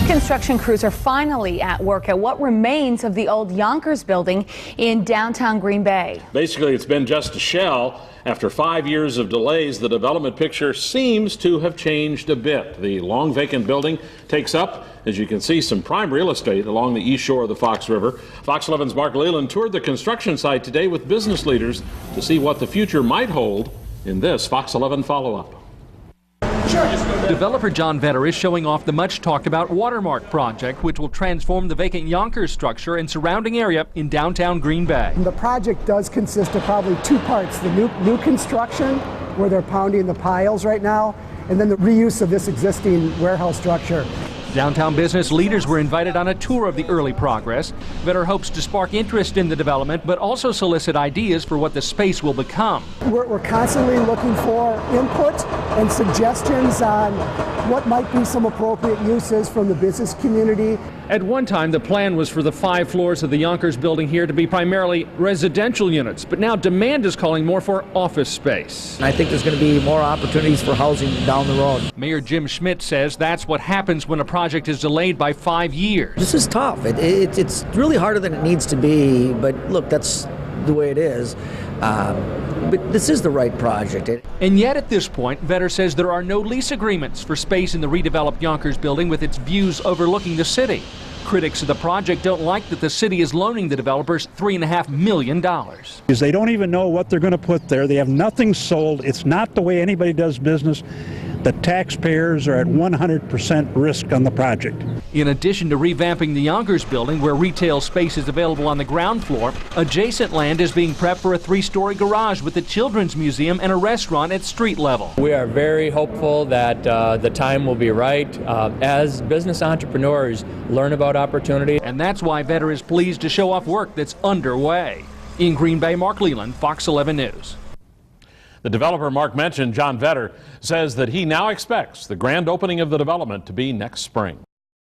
Construction crews are finally at work at what remains of the old Younkers building in downtown Green Bay. Basically, it's been just a shell. After 5 years of delays, the development picture seems to have changed a bit. The long vacant building takes up, as you can see, some prime real estate along the east shore of the Fox River. Fox 11's Mark Leland toured the construction site today with business leaders to see what the future might hold in this Fox 11 follow-up. Developer John Vetter is showing off the much-talked-about Watermark project, which will transform the vacant Younkers structure and surrounding area in downtown Green Bay. The project does consist of probably two parts: the new construction, where they're pounding the piles right now, and then the reuse of this existing warehouse structure. Downtown business leaders were invited on a tour of the early progress. Vetter hopes to spark interest in the development, but also solicit ideas for what the space will become. We're constantly looking for input and suggestions on what might be some appropriate uses from the business community. At one time, the plan was for the 5 floors of the Younkers building here to be primarily residential units, but now demand is calling more for office space. I think there's going to be more opportunities for housing down the road. Mayor Jim Schmidt says that's what happens when a project is delayed by 5 years. This is tough. It's really harder than it needs to be, but look, that's the way it is. But this is the right project. And yet at this point, Vetter says there are no lease agreements for space in the redeveloped Younkers building with its views overlooking the city. Critics of the project don't like that the city is loaning the developers $3.5 million. Because they don't even know what they're going to put there. They have nothing sold. It's not the way anybody does business. The taxpayers are at 100% risk on the project. In addition to revamping the Younkers building, where retail space is available on the ground floor, adjacent land is being prepped for a 3-story garage with a children's museum and a restaurant at street level. We are very hopeful that the time will be right as business entrepreneurs learn about opportunity. And that's why Vetter is pleased to show off work that's underway. In Green Bay, Mark Leland, Fox 11 News. The developer Mark mentioned, John Vetter, says that he now expects the grand opening of the development to be next spring.